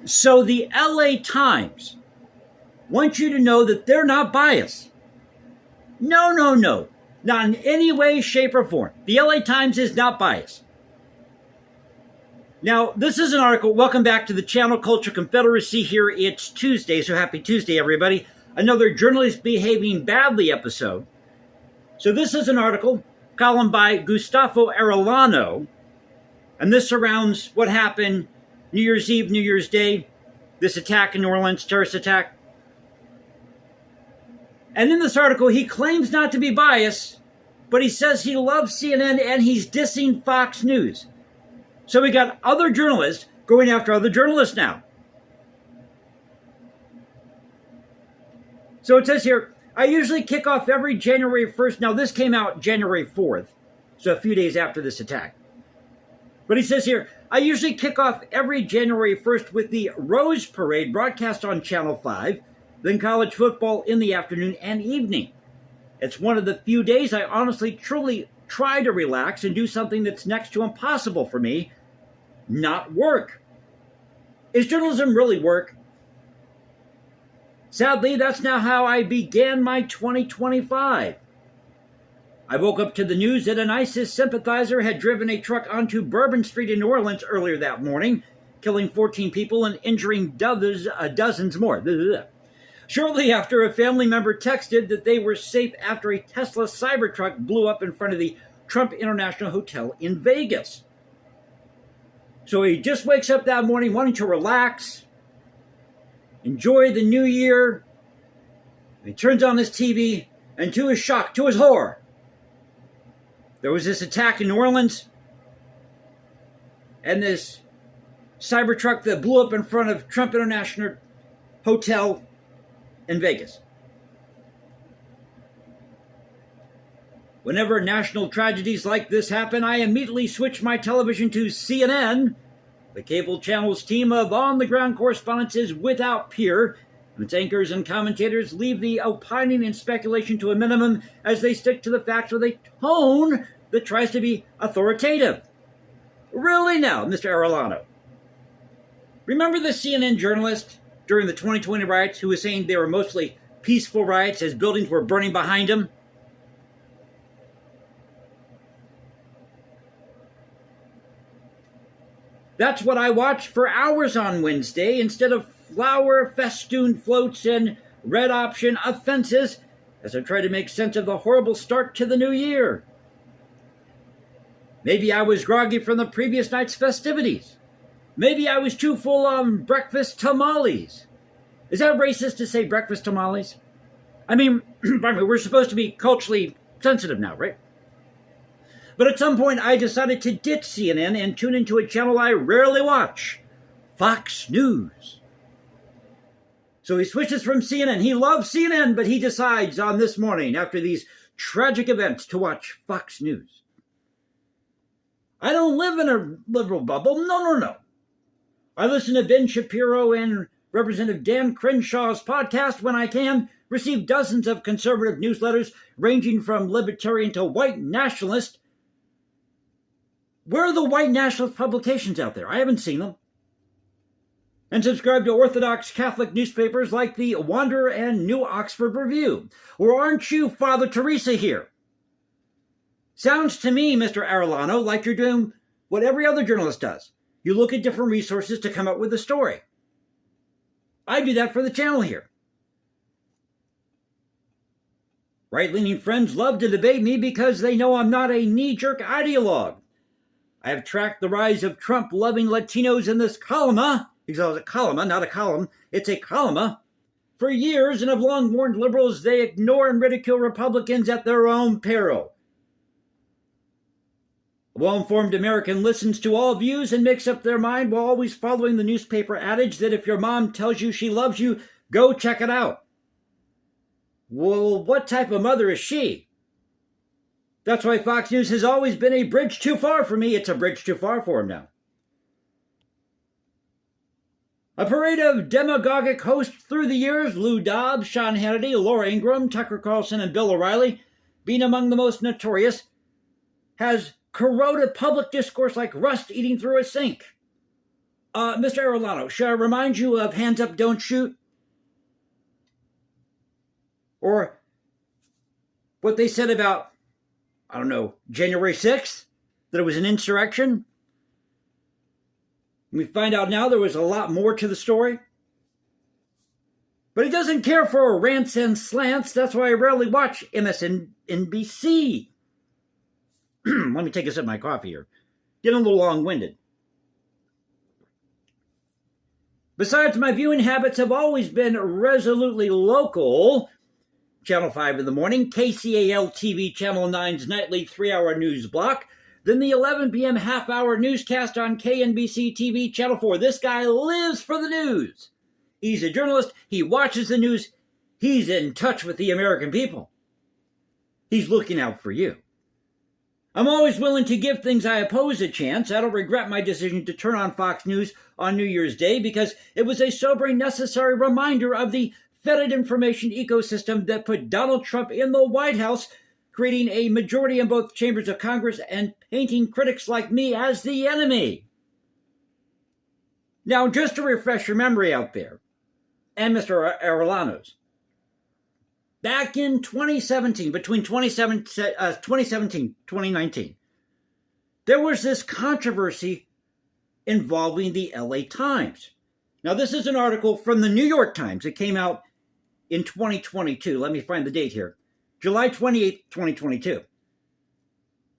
So the LA Times wants you to know that they're not biased. No. Not in any way, shape, or form. The LA Times is not biased. Now, this is an article. Welcome back to the Channel Culture Confederacy here. It's Tuesday, so happy Tuesday, everybody. Another journalist behaving badly episode. So this is an article, column by Gustavo Arellano, and this surrounds what happened New Year's Eve, New Year's Day, this attack in New Orleans, terrorist attack. And in this article, he claims not to be biased, but he says he loves CNN and he's dissing Fox News. So we got other journalists going after other journalists now. So it says here, I usually kick off every January 1st. Now, this came out January 4th, so a few days after this attack. But he says here, I usually kick off every January 1st with the Rose Parade broadcast on Channel 5, then college football in the afternoon and evening. It's one of the few days I honestly, truly try to relax and do something that's next to impossible for me, not work. Is journalism really work? Sadly, that's now how I began my 2025. I woke up to the news that an ISIS sympathizer had driven a truck onto Bourbon Street in New Orleans earlier that morning, killing 14 people and injuring dozens more. Shortly after, a family member texted that they were safe after a Tesla Cybertruck blew up in front of the Trump International Hotel in Vegas. So he just wakes up that morning wanting to relax, enjoy the new year. He turns on his TV, and to his shock, to his horror, there was this attack in New Orleans, and this Cybertruck that blew up in front of Trump International Hotel in Vegas. Whenever national tragedies like this happen, I immediately switch my television to CNN. The cable channel's team of on-the-ground correspondents is without peer, and its anchors and commentators leave the opining and speculation to a minimum as they stick to the facts with a tone that tries to be authoritative. Really now, Mr. Arellano? Remember the CNN journalist during the 2020 riots who was saying they were mostly peaceful riots as buildings were burning behind him? That's what I watched for hours on Wednesday instead of flower festoon floats and red option offenses as I tried to make sense of the horrible start to the new year. Maybe I was groggy from the previous night's festivities. Maybe I was too full on breakfast tamales. Is that racist to say breakfast tamales? I mean, we're supposed to be culturally sensitive now, right? But at some point, I decided to ditch CNN and tune into a channel I rarely watch, Fox News. So he switches from CNN. He loves CNN, but he decides on this morning, after these tragic events, to watch Fox News. I don't live in a liberal bubble. No. I listen to Ben Shapiro and Representative Dan Crenshaw's podcast when I can, receive dozens of conservative newsletters ranging from libertarian to white nationalist. Where are the white nationalist publications out there? I haven't seen them. And subscribe to Orthodox Catholic newspapers like the Wanderer and New Oxford Review. Or aren't you Father Teresa here? Sounds to me, Mr. Arellano, like you're doing what every other journalist does. You look at different resources to come up with a story. I do that for the channel here. Right-leaning friends love to debate me because they know I'm not a knee-jerk ideologue. I have tracked the rise of Trump-loving Latinos in this column, he calls it column, not a column, it's a column, for years and have long warned liberals they ignore and ridicule Republicans at their own peril. A well-informed American listens to all views and makes up their mind while always following the newspaper adage that if your mom tells you she loves you, go check it out. Well, what type of mother is she? That's why Fox News has always been a bridge too far for me. It's a bridge too far for him now. A parade of demagogic hosts through the years, Lou Dobbs, Sean Hannity, Laura Ingraham, Tucker Carlson, and Bill O'Reilly, being among the most notorious, has corroded public discourse like rust eating through a sink. Mr. Arellano, should I remind you of hands up, don't shoot? Or what they said about, I don't know, January 6th? That it was an insurrection? We find out now there was a lot more to the story. But he doesn't care for rants and slants. That's why I rarely watch MSNBC. Let me take a sip of my coffee here. Getting a little long-winded. Besides, my viewing habits have always been resolutely local. Channel 5 in the morning, KCAL TV Channel 9's nightly 3-hour news block, then the 11 p.m. half-hour newscast on KNBC TV Channel 4. This guy lives for the news. He's a journalist. He watches the news. He's in touch with the American people. He's looking out for you. I'm always willing to give things I oppose a chance. I don't regret my decision to turn on Fox News on New Year's Day because it was a sobering, necessary reminder of the fetid information ecosystem that put Donald Trump in the White House, creating a majority in both chambers of Congress and painting critics like me as the enemy. Now, just to refresh your memory out there, and Mr. Arellano's, back in 2017, between 2017 2019, there was this controversy involving the LA Times. Now, this is an article from the New York Times. It came out in 2022. Let me find the date here. July 28, 2022.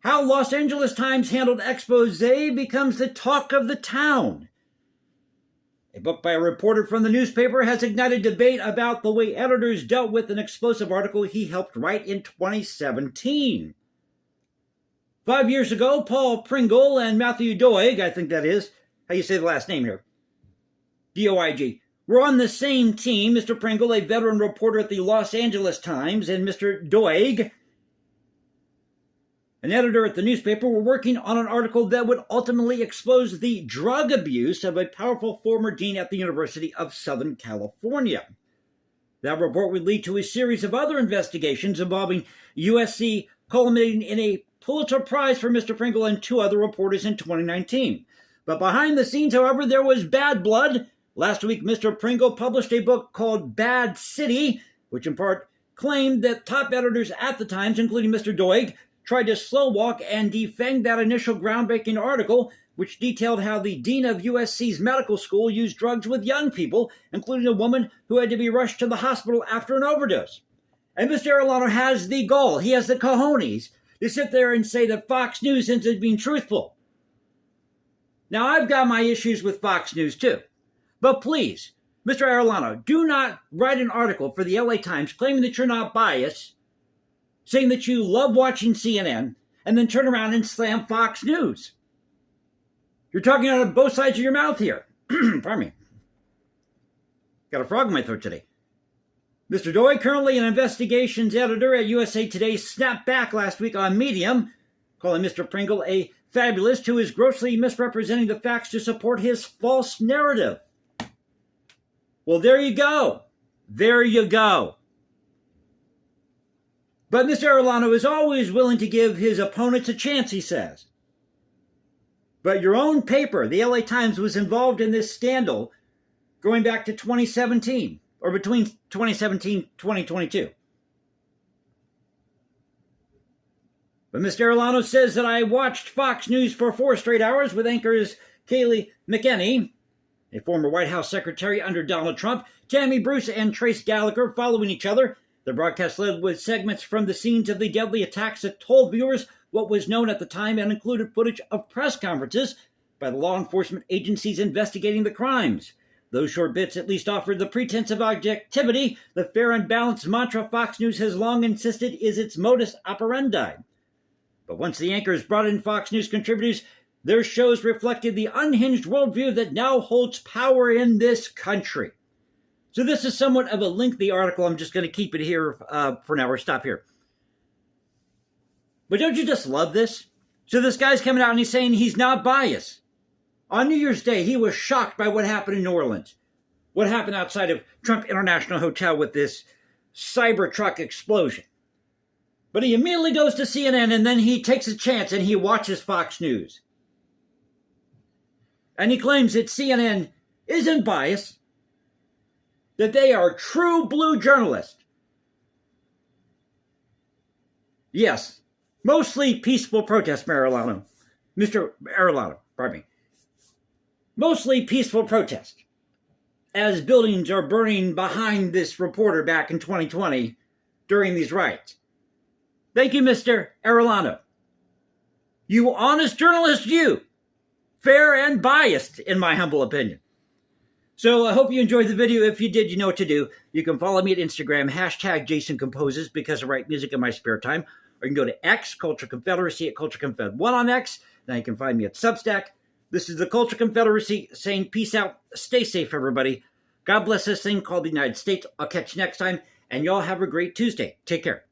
How Los Angeles Times handled expose becomes the talk of the town. A book by a reporter from the newspaper has ignited debate about the way editors dealt with an explosive article he helped write in 2017. 5 years ago, Paul Pringle and Matthew Doig, I think that is how you say the last name here, D-O-I-G, were on the same team. Mr. Pringle, a veteran reporter at the Los Angeles Times, and Mr. Doig, an editor at the newspaper, were working on an article that would ultimately expose the drug abuse of a powerful former dean at the University of Southern California. That report would lead to a series of other investigations involving USC, culminating in a Pulitzer Prize for Mr. Pringle and 2 other reporters in 2019. But behind the scenes, however, there was bad blood. Last week, Mr. Pringle published a book called Bad City, which in part claimed that top editors at the Times, including Mr. Doig, tried to slow walk and defang that initial groundbreaking article, which detailed how the dean of USC's medical school used drugs with young people, including a woman who had to be rushed to the hospital after an overdose. And Mr. Arellano has the gall, he has the cojones, to sit there and say that Fox News isn't being truthful. Now, I've got my issues with Fox News too. But please, Mr. Arellano, do not write an article for the LA Times claiming that you're not biased, saying that you love watching CNN, and then turn around and slam Fox News. You're talking out of both sides of your mouth here. Pardon me. Got a frog in my throat today. Mr. Doig, currently an investigations editor at USA Today, snapped back last week on Medium, calling Mr. Pringle a fabulist who is grossly misrepresenting the facts to support his false narrative. Well, there you go. There you go. But Mr. Arellano is always willing to give his opponents a chance, he says. But your own paper, the LA Times, was involved in this scandal going back to 2017, or between 2017 and 2022. But Mr. Arellano says that I watched Fox News for 4 straight hours with anchors Kayleigh McEnany, a former White House secretary under Donald Trump, Tammy Bruce, and Trace Gallagher following each other. The broadcast led with segments from the scenes of the deadly attacks that told viewers what was known at the time and included footage of press conferences by the law enforcement agencies investigating the crimes. Those short bits at least offered the pretense of objectivity, the fair and balanced mantra Fox News has long insisted is its modus operandi. But once the anchors brought in Fox News contributors, their shows reflected the unhinged worldview that now holds power in this country. So this is somewhat of a lengthy article. I'm just going to keep it here for now, or stop here. But don't you just love this? So this guy's coming out and he's saying he's not biased. On New Year's Day, he was shocked by what happened in New Orleans. What happened outside of Trump International Hotel with this Cybertruck explosion. But he immediately goes to CNN and then he takes a chance and he watches Fox News. and he claims that CNN isn't biased, that they are true blue journalists. Yes, mostly peaceful protest, Mr. Arellano, pardon me. Mostly peaceful protest, as buildings are burning behind this reporter back in 2020 during these riots. Thank you, Mr. Arellano. You honest journalist, you. Fair and biased, in my humble opinion. So I hope you enjoyed the video. If you did, you know what to do. You can follow me at Instagram, #JasonComposes, because I write music in my spare time. Or you can go to X, Culture Confederacy, at Culture Confed1 on X. Now you can find me at Substack. This is the Culture Confederacy saying peace out. Stay safe, everybody. God bless this thing called the United States. I'll catch you next time. And y'all have a great Tuesday. Take care.